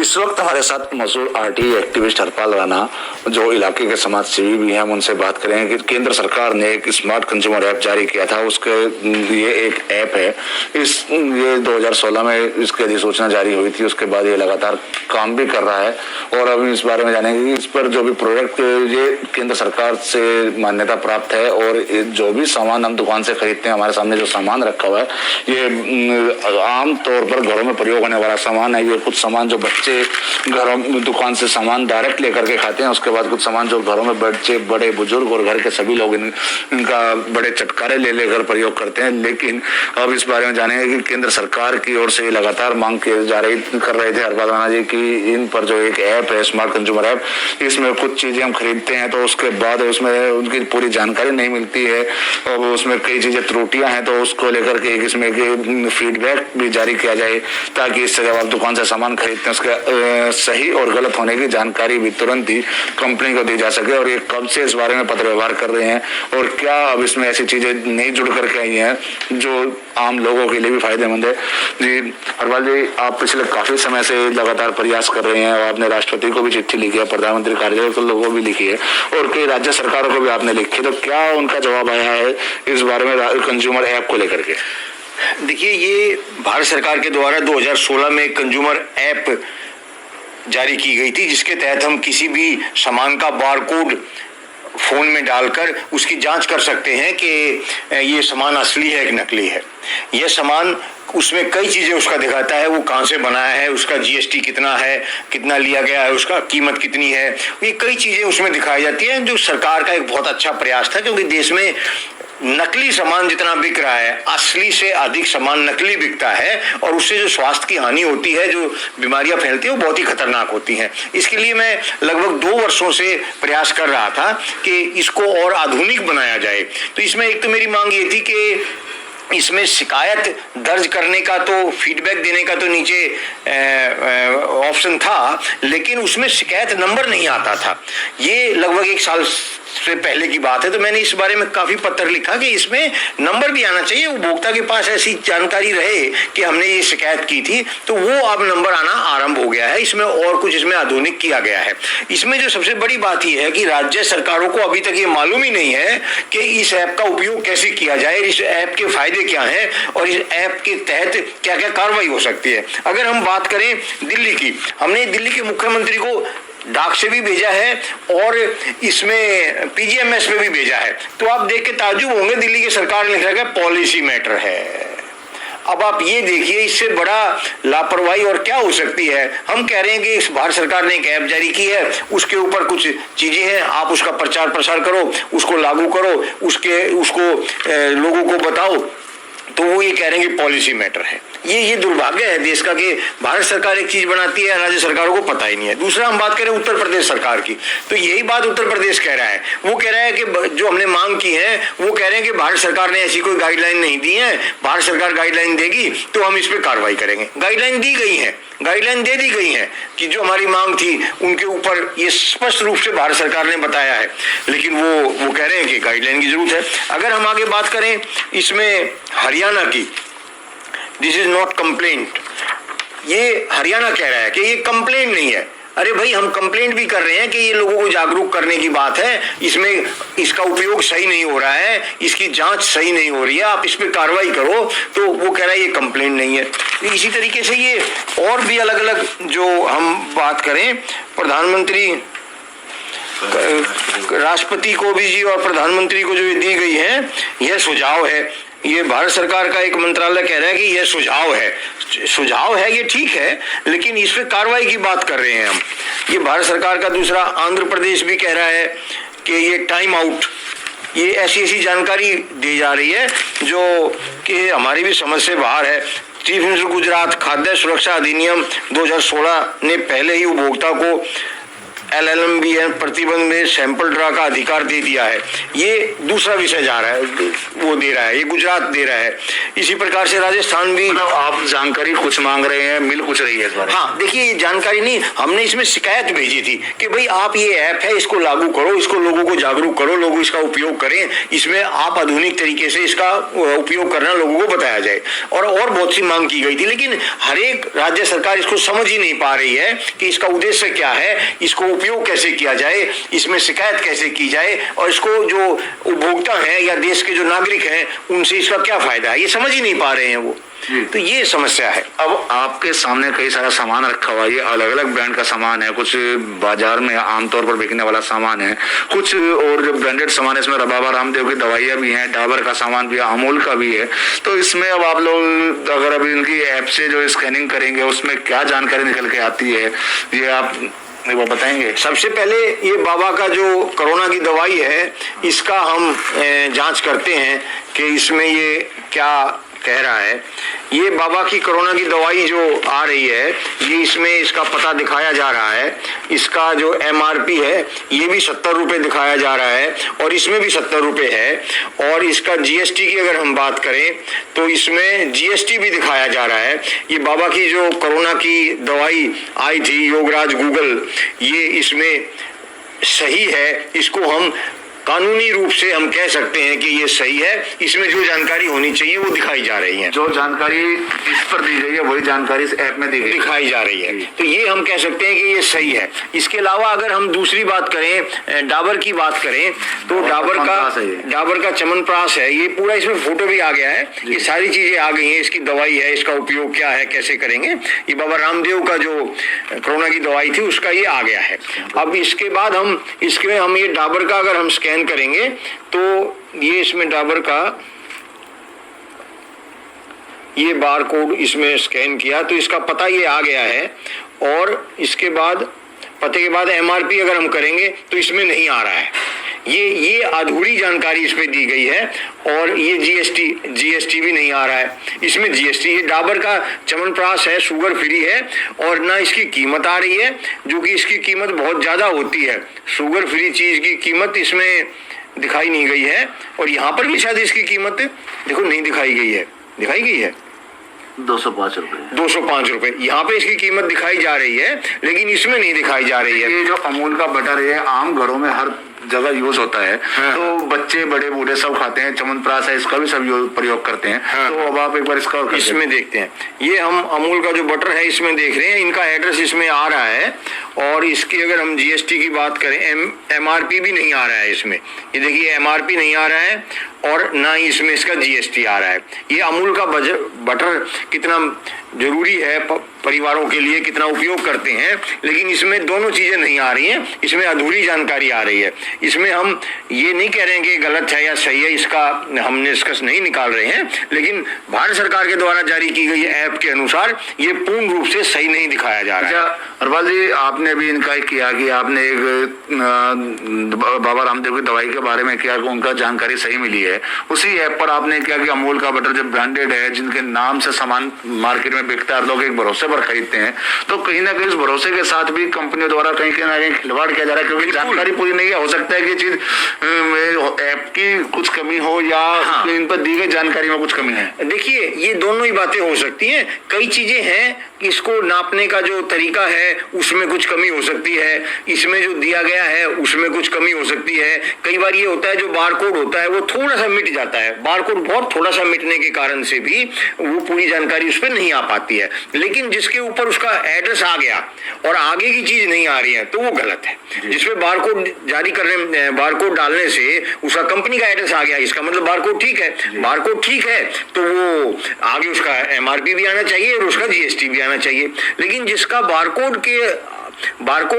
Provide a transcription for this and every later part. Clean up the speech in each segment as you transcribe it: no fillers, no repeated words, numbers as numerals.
इस वक्त हमारे साथ मशहूर आरटी एक्टिविस्ट हरपाल राणा, जो इलाके के समाज सेवी भी हैं, हम उनसे बात करेंगे कि केंद्र सरकार ने एक स्मार्ट कंज्यूमर ऐप जारी किया था। उसके ये एक ऐप है, ये 2016 में इसकी अधिसूचना जारी हुई थी। उसके बाद ये लगातार काम भी कर रहा है और अब इस बारे में जानेंगे कि इस पर जो भी प्रोडक्ट ये केंद्र सरकार से मान्यता प्राप्त है और जो भी सामान हम दुकान से खरीदते हैं, हमारे सामने जो सामान रखा हुआ है ये आम तौर पर घरों में प्रयोग होने वाला सामान है। ये कुछ सामान जो बच्चे घरों में दुकान से सामान डायरेक्ट लेकर के खाते हैं, उसके बाद कुछ सामान जो घरों में बच्चे, बड़े बुजुर्ग और घर के सभी लोग इनका बड़े चटकारे ले लेकर प्रयोग करते हैं। लेकिन अब इस बारे में जानेंगे कि केंद्र सरकार की ओर से लगातार मांग कर रहे थे हरपाल राणा जी की इन पर जो एक ऐप है स्मार्ट कंज्यूमर ऐप, इसमें कुछ चीजें हम खरीदते हैं तो उसके बाद उसमें उनकी पूरी जानकारी नहीं मिलती है और उसमें कई चीजें त्रुटियां हैं, तो उसको लेकर के इसमें फीडबैक भी जारी किया जाए ताकि इससे जब आप दुकान से सामान खरीदते हैं उसके सही और गलत होने की जानकारी भी तुरंत ही कंपनी को दी जा सके। और ये कब से इस बारे में पत्र व्यवहार कर रहे हैं और क्या अब इसमें ऐसी चीजें नहीं जुड़ करके आई हैं जो आम लोगों के लिए भी फायदेमंद है। जी हरपाल जी, आप पिछले काफी समय से लगातार प्रयास कर रहे हैं और आपने राष्ट्रपति को भी चिट्ठी लिखी है, प्रधानमंत्री कार्यालय को लोगों भी लिखी है और कई राज्य सरकारों को भी आपने लिखी है, तो क्या उनका जवाब आया है इस बारे में कंज्यूमर ऐप को लेकर के? देखिए, ये भारत सरकार के द्वारा 2016 में कंज्यूमर ऐप जारी की गई थी, जिसके तहत हम किसी भी सामान का बारकोड फोन में डालकर उसकी जांच कर सकते हैं कि ये सामान असली है कि नकली है। यह सामान उसमें कई चीजें उसका दिखाता है, वो कहाँ से बनाया है, उसका जीएसटी कितना है, कितना लिया गया है, उसका कीमत कितनी है, ये कई चीजें उसमें दिखाई जाती हैं, जो सरकार का एक बहुत अच्छा प्रयास था। क्योंकि देश में नकली सामान जितना बिक रहा है, असली से अधिक सामान नकली बिकता है और उससे जो स्वास्थ्य की हानि होती है, जो बीमारियां फैलती है, वो बहुत ही खतरनाक होती हैं। इसके लिए मैं लगभग 2 वर्षों से प्रयास कर रहा था कि इसको और आधुनिक बनाया जाए। तो इसमें एक तो मेरी मांग ये थी कि इसमें शिकायत दर्ज करने का, तो फीडबैक देने का तो नीचे ऑप्शन था, लेकिन उसमें शिकायत नंबर नहीं आता था। ये लगभग 1 साल से पहले की बात है। तो मैंने इस बारे में काफी पत्र लिखा कि इसमें नंबर भी आना चाहिए, उपभोक्ता के पास ऐसी जानकारी रहे कि हमने ये शिकायत की थी, तो वो अब नंबर आना आरंभ हो गया है। इसमें और कुछ इसमें आधुनिक किया गया है। इसमें जो सबसे बड़ी बात यह है कि राज्य सरकारों को अभी तक ये मालूम ही नहीं है कि इस ऐप का उपयोग कैसे किया जाए, इस ऐप के फायदे क्या हैं और इस ऐप के तहत क्या क्या कार्रवाई हो सकती है। अगर हम बात करें दिल्ली की, हमने दिल्ली के मुख्यमंत्री को डाक से भी भेजा है और इसमें पीजीएमएस में भी भेजा है। तो आप देख के ताज्जुब होंगे, दिल्ली की सरकार ने लिखा है पॉलिसी मैटर है। अब आप ये देखिए, इससे बड़ा लापरवाही और क्या हो सकती है। हम कह रहे हैं कि इस भारत सरकार ने एक ऐप जारी की है, उसके ऊपर कुछ चीजें हैं, आप उसका प्रचार प्रसार करो, उसको लागू करो, उसको लोगों को बताओ, तो वो ये कह रहे हैं कि पॉलिसी मैटर है। ये दुर्भाग्य है देश का कि भारत सरकार एक चीज बनाती है, राज्य सरकारों को पता ही नहीं है। दूसरा, हम बात करें उत्तर प्रदेश सरकार की, तो यही बात उत्तर प्रदेश कह रहा है। वो कह रहा है कि जो हमने मांग की है, वो कह रहे हैं कि भारत सरकार ने ऐसी कोई गाइडलाइन नहीं दी है, भारत सरकार गाइडलाइन देगी तो हम इस पर कार्रवाई करेंगे। गाइडलाइन दी गई है, गाइडलाइन दे दी गई है कि जो हमारी मांग थी उनके ऊपर ये स्पष्ट रूप से भारत सरकार ने बताया है, लेकिन वो कह रहे हैं कि गाइडलाइन की जरूरत है। अगर हम आगे बात करें इसमें हरियाणा की, दिस इज नॉट कंप्लेंट, ये हरियाणा कह रहा है कि ये कंप्लेंट नहीं है। अरे भाई, हम कंप्लेंट भी कर रहे हैं कि ये लोगों को जागरूक करने की बात है, इसमें इसका उपयोग सही नहीं हो रहा है, इसकी जांच सही नहीं हो रही है, आप इस पे कार्रवाई करो। तो वो कह रहा है ये कंप्लेंट नहीं है। इसी तरीके से ये और भी अलग अलग जो हम बात करें, प्रधानमंत्री, राष्ट्रपति को भी जी और प्रधानमंत्री को जो दी गई है, यह सुझाव है। ये भारत सरकार का एक मंत्रालय कह रहा है कि यह सुझाव है, ये ठीक है, लेकिन इस पे कार्रवाई की बात कर रहे हैं हम। ये भारत सरकार का दूसरा, आंध्र प्रदेश भी कह रहा है कि ये टाइम आउट, ये ऐसी जानकारी दी जा रही है जो कि हमारी भी समझ से बाहर है। चीफ मिनिस्टर गुजरात, खाद्य सुरक्षा अधिनियम 2016 ने पहले ही उपभोक्ता को LLMBN प्रतिबंध में सैंपल ड्रा का अधिकार दे दिया है। ये दूसरा विषय जा रहा है, वो दे रहा है, ये गुजरात दे रहा है। इसी प्रकार से राजस्थान भी, मतलब आप जानकारी कुछ मांग रहे हैं, मिल कुछ रही है इस बारे में? हाँ देखिए, ये जानकारी नहीं, हमने इसमें शिकायत भेजी थी कि भाई आप ये ऐप है, इसको लागू करो, इसको लोगों को जागरूक करो, लोग इसका उपयोग करें, इसमें आप आधुनिक तरीके से इसका उपयोग करना लोगों को बताया जाए, और बहुत सी मांग की गई थी। लेकिन हर एक राज्य सरकार इसको समझ ही नहीं पा रही है कि इसका उद्देश्य क्या है, इसको उपयोग कैसे किया जाए, इसमें शिकायत कैसे की जाए, और इसको जो उपभोक्ता है या देश के जो नागरिक हैं उनसे इसका क्या फायदा है, ये समझ ही नहीं पा रहे हैं वो। तो ये समस्या है। अब आपके सामने कई सारा सामान रखा हुआ है, ये अलग अलग ब्रांड का सामान है, कुछ बाजार में आमतौर पर बिकने वाला सामान है, कुछ और जो ब्रांडेड सामान है, इसमें बाबा रामदेव की दवाइयां भी हैं, डाबर का सामान भी है, अमूल का भी है। तो इसमें अब आप लोग अगर अभी इनकी ऐप से जो स्कैनिंग करेंगे उसमें क्या जानकारी निकल के आती है, ये आप वो बताएंगे? सबसे पहले ये बाबा का जो कोरोना की दवाई है, इसका हम जांच करते हैं कि इसमें ये क्या कह रहा है। ये बाबा की कोरोना की दवाई जो आ रही है, ये इसमें इसका पता दिखाया जा रहा है, इसका जो MRP है ये भी 70 रुपये दिखाया जा रहा है, और इसमें भी 70 रुपये है। और इसका GST की अगर हम बात करें तो इसमें GST भी दिखाया जा रहा है। ये बाबा की जो कोरोना की दवाई आई थी योगराज गूगल, ये इसमें सही है, इसको हम कानूनी रूप से हम कह सकते हैं कि ये सही है। इसमें जो जानकारी होनी चाहिए वो दिखाई जा रही है, जो जानकारी इस पर दी गई है वही जानकारी इस ऐप में दिखाई जा रही है, तो ये हम कह सकते हैं कि ये सही है। इसके अलावा अगर हम दूसरी बात करें, डाबर की बात करें, तो डाबर का च्यवनप्राश है, ये पूरा इसमें फोटो भी आ गया है, ये सारी चीजें आ गई हैं, इसकी दवाई है, इसका उपयोग क्या है, कैसे करेंगे। ये बाबा रामदेव का जो कोरोना की दवाई थी उसका ये आ गया है। अब इसके बाद इसमें हम ये डाबर का अगर हम स्कैन करेंगे तो ये इसमें डाबर का ये बार कोड इसमें स्कैन किया तो इसका पता ये आ गया है, और इसके बाद पते के बाद MRP अगर हम करेंगे तो इसमें नहीं आ रहा है। ये अधूरी जानकारी इस पे दी गई है, और ये GST भी नहीं आ रहा है, इसमें GST। ये डाबर का च्यवनप्राश है, शुगर फ्री है, और ना इसकी कीमत आ रही है, जो कि इसकी कीमत बहुत ज्यादा होती है। शुगर फ्री चीज की कीमत इसमें दिखाई नहीं गई है, और यहाँ पर भी शायद इसकी कीमत देखो नहीं दिखाई गई है, 205 रुपए 205 रुपए यहाँ पे इसकी कीमत दिखाई जा रही है, लेकिन इसमें नहीं दिखाई जा रही है। ये जो अमूल का बटर है आम घरों में हर जगह यूज होता है, तो बच्चे बड़े बूढ़े सब खाते हैं, च्यवनप्राश है इसका भी सब प्रयोग करते हैं। तो अब आप एक बार इसका इसमें देखते हैं, ये हम अमूल का जो बटर है इसमें देख रहे हैं, इनका एड्रेस इसमें आ रहा है, और इसकी अगर हम GST की बात करें, MRP भी नहीं आ रहा है इसमें, ये देखिए MRP नहीं आ रहा है, और ना ही इसमें इसका GST आ रहा है। ये अमूल का बटर कितना जरूरी है परिवारों के लिए, कितना उपयोग करते हैं, लेकिन इसमें दोनों चीजें नहीं आ रही हैं, इसमें अधूरी जानकारी आ रही है। इसमें हम ये नहीं कह रहे हैं कि गलत है या सही है, इसका हम निष्कर्ष नहीं निकाल रहे हैं, लेकिन भारत सरकार के द्वारा जारी की गई ऐप के अनुसार ये पूर्ण रूप से सही नहीं दिखाया जा रहा है। हरपाल जी, आपने भी इनका किया कि आपने एक बाबा रामदेव की दवाई के बारे में किया कि उनका जानकारी सही मिली है, उसी ऐप पर आपने किया कि अमूल का बटर जो ब्रांडेड है, जिनके नाम से सामान मार्केट में बिकता है, लोग एक भरोसे पर खरीदते हैं, तो कहीं ना कहीं उस भरोसे के साथ भी कंपनियों द्वारा कहीं ना कहीं खिलवाड़ किया जा रहा है, क्योंकि जानकारी पूरी नहीं है। हो सकता है कि चीज ऐप की कुछ कमी हो, या इन पर दी गई जानकारी में कुछ कमी है। देखिए, ये दोनों ही बातें हो सकती हैं। कई चीजें हैं, इसको नापने का जो तरीका है उसमें कुछ कमी हो सकती है, इसमें जो दिया गया है उसमें कुछ कमी हो सकती है। कई बार ये होता है जो बारकोड होता है वो थोड़ा सा मिट जाता है, बारकोड बहुत थोड़ा सा मिटने के कारण से भी वो पूरी जानकारी उस पर नहीं आ पाती है। लेकिन जिसके ऊपर उसका एड्रेस आ गया और आगे की चीज नहीं आ रही है तो वो गलत है। जिसमें बारकोड जारी करने, बारकोड डालने से उसका कंपनी का एड्रेस आ गया, इसका मतलब बारकोड ठीक है। बारकोड ठीक है तो वो आगे उसका MRP भी आना चाहिए और उसका GST भी आना चाहिए। लेकिन जिसका बारकोड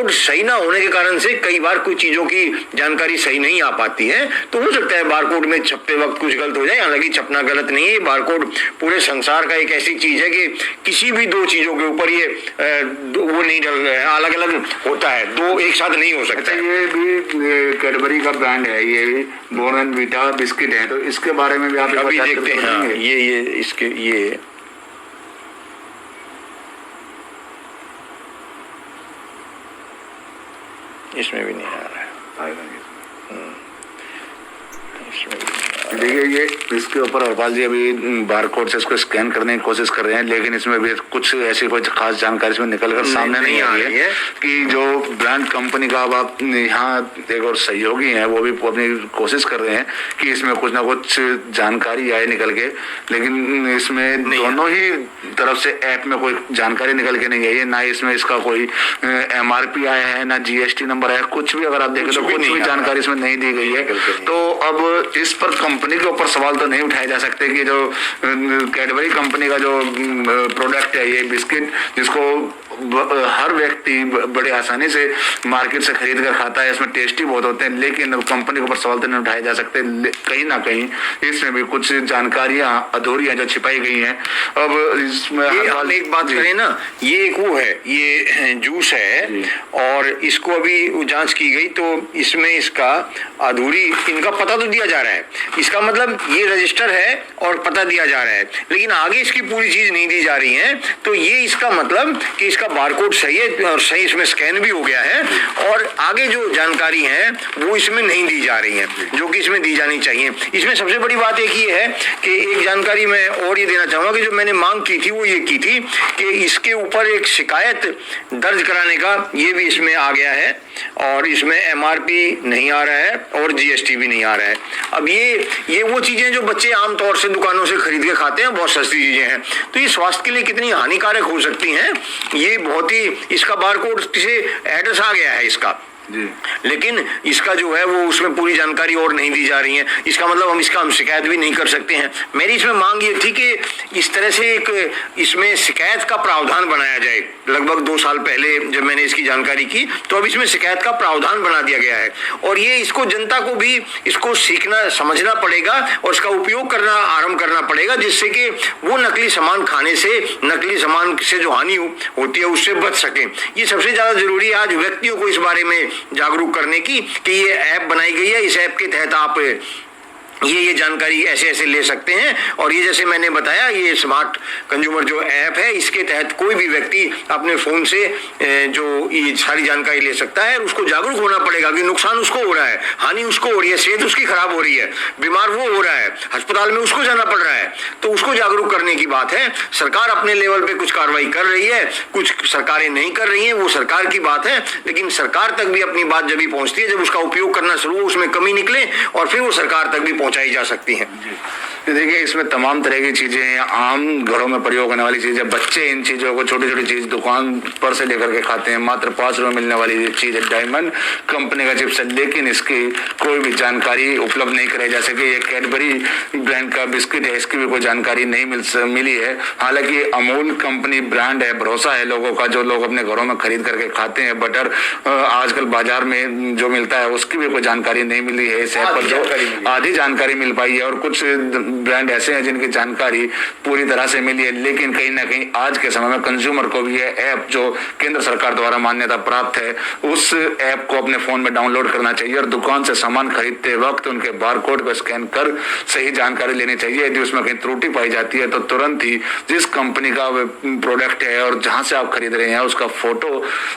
सही ना होने के कारण से कई बार कुछ चीजों की जानकारी सही नहीं आ पाती है, तो हो सकता है बारकोड में छपते वक्त कुछ गलत हो जाए। हालांकि छपना गलत नहीं है, बारकोड पूरे संसार का एक ऐसी चीज है कि किसी भी दो चीजों के ऊपर ये वो नहीं डल रहा है, अलग अलग होता है, दो एक साथ नहीं हो सकता। ये भी कैडबरी का ब्रांड है, ये बॉर्नविटा बिस्किट है, तो इसके बारे में भी आप अभी देखते हैं। ये इसमें भी नहीं आ रहा है। इसमें भी नहीं आ रहा है। देखिए ये इसके ऊपर हरपाल जी अभी बारकोड से इसको स्कैन करने की कोशिश कर रहे हैं, लेकिन इसमें भी कुछ ऐसी कोई खास जानकारी इसमें निकलकर सामने नहीं आ रही है कि जो ब्रांड कंपनी का अब आप यहाँ एक और सहयोगी हैं वो भी अपनी कोशिश कर रहे हैं कि इसमें कुछ ना कुछ जानकारी आए निकल के, लेकिन इसमें दोनों ही तरफ से ऐप में कोई जानकारी निकल के नहीं आई है। ना इसमें इसका कोई MRP आया है, ना GST नंबर आया, कुछ भी अगर आप देखें तो कुछ भी जानकारी इसमें नहीं दी गई है। तो अब इस पर कंपनी के ऊपर सवाल तो नहीं उठाए जा सकते कि जो कैडबरी कंपनी का जो प्रोडक्ट है ये बिस्किट, जिसको हर व्यक्ति बड़े आसानी से मार्केट से खरीद कर खाता है, इसमें टेस्टी बहुत होते हैं, लेकिन कंपनी के ऊपर सवाल तो नहीं उठाए जा सकते। कहीं ना कहीं इसमें भी कुछ जानकारियां अधूरी हैं जो छिपाई गई हैं। अब इसमें हम एक बात करें ना, ये एक वो है, ये जूस है और इसको अभी जांच की गई तो इसमें इसका अधूरी इनका पता तो दिया जा रहा है, इसका मतलब ये रजिस्टर है और पता दिया जा रहा है, लेकिन आगे इसकी पूरी चीज नहीं दी जा रही है। तो ये इसका मतलब कि इसका बारकोड सही है और सही इसमें स्कैन भी हो गया है और आगे जो जानकारी है वो इसमें नहीं दी जा रही है जो कि इसमें दी जानी चाहिए। इसमें सबसे बड़ी बात एक ये है कि एक जानकारी मैं और ये देना चाहूंगा कि जो मैंने मांग की थी वो ये की थी कि इसके ऊपर एक शिकायत दर्ज कराने का ये भी इसमें आ गया है और इसमें MRP नहीं आ रहा है और GST भी नहीं आ रहा है। अब ये वो चीजें जो बच्चे आमतौर से दुकानों से खरीद के खाते हैं, बहुत सस्ती चीजें हैं, तो ये स्वास्थ्य के लिए कितनी हानिकारक हो सकती हैं। ये बहुत ही, इसका बारकोड से एड्रेस आ गया है इसका, लेकिन इसका जो है वो उसमें पूरी जानकारी और नहीं दी जा रही है। इसका मतलब हम शिकायत भी नहीं कर सकते हैं। मेरी इसमें मांग ये थी कि इस तरह से एक इसमें शिकायत का प्रावधान बनाया जाए। लगभग 2 साल पहले जब मैंने इसकी जानकारी की तो अब इसमें शिकायत का प्रावधान बना दिया गया है और ये इसको जनता को भी इसको सीखना समझना पड़ेगा और इसका उपयोग करना आरंभ करना पड़ेगा, जिससे कि वो नकली सामान खाने से, नकली सामान से जो हानि होती है उससे बच सके। ये सबसे ज्यादा जरूरी है आज व्यक्तियों को इस बारे में जागरूक करने की कि ये ऐप बनाई गई है, इस ऐप के तहत आप ये जानकारी ऐसे ऐसे ले सकते हैं और ये जैसे मैंने बताया ये स्मार्ट कंज्यूमर जो ऐप है इसके तहत कोई भी व्यक्ति अपने फोन से जो ये सारी जानकारी ले सकता है। उसको जागरूक होना पड़ेगा कि नुकसान उसको हो रहा है, हानि उसको हो रही है, सेहत उसकी खराब हो रही है, बीमार वो हो रहा है, अस्पताल में उसको जाना पड़ रहा है, तो उसको जागरूक करने की बात है। सरकार अपने लेवल पे कुछ कार्रवाई कर रही है, कुछ सरकारें नहीं कर रही है, वो सरकार की बात है, लेकिन सरकार तक भी अपनी बात जब भी पहुंचती है जब उसका उपयोग करना शुरू हो, उसमें कमी निकले और फिर वो सरकार तक भी पहुंचाई जा सकती है। देखिए इसमें तमाम तरह की चीजें, आम घरों में प्रयोग होने वाली चीजें, बच्चे इन चीजों को छोटी छोटी चीज दुकान पर से लेकर के खाते हैं। मात्र 5 रुपए मिलने वाली चीज है, डायमंड कंपनी का चिप्स है, लेकिन इसकी कोई भी जानकारी उपलब्ध नहीं कराई जा सके। ये कैडबरी ब्रांड का बिस्किट है, इसकी भी कोई जानकारी नहीं मिली है। हालांकि अमूल कंपनी ब्रांड है, भरोसा है लोगों का, जो लोग अपने घरों में खरीद करके खाते हैं। बटर आजकल बाजार में जो मिलता है उसकी भी कोई जानकारी नहीं मिली है। इस ऐप पर जो आधी जानकारी मिल पाई है और कुछ ब्रांड ऐसे हैं जिनकी जानकारी पूरी तरह से मिली है, लेकिन कहीं ना कहीं आज के समय में कंज्यूमर को भी यह ऐप जो केंद्र सरकार द्वारा मान्यता प्राप्त है उस ऐप को अपने फोन में डाउनलोड करना चाहिए और दुकान से सामान खरीदते वक्त उनके बारकोड को स्कैन कर सही जानकारी लेनी चाहिए। यदि उसमें कहीं त्रुटि पाई जाती है तो तुरंत ही जिस कंपनी का प्रोडक्ट है और जहां से आप खरीद रहे हैं उसका फोटो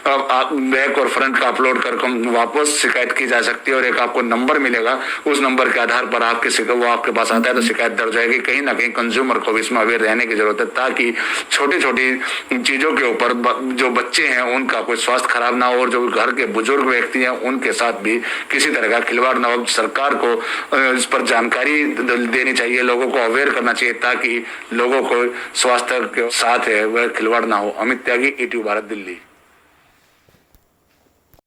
बैक और फ्रंट का अपलोड कर वापस शिकायत की जा सकती है और एक आपको नंबर मिलेगा, उस नंबर के आधार पर वो आपके पास आता है तो शिकायत दर्ज होगी। कहीं ना कहीं कंज्यूमर को भी इसमें अवेयर रहने की जरूरत है ताकि छोटी छोटी चीजों के ऊपर जो बच्चे हैं उनका कोई स्वास्थ्य खराब ना हो और जो घर के बुजुर्ग व्यक्ति हैं उनके साथ भी किसी तरह का खिलवाड़ ना हो। सरकार को इस पर जानकारी देनी चाहिए, लोगों को अवेयर करना चाहिए ताकि लोगों को स्वास्थ्य के साथ है वह खिलवाड़ ना हो। अमित त्यागी, ETV भारत, दिल्ली।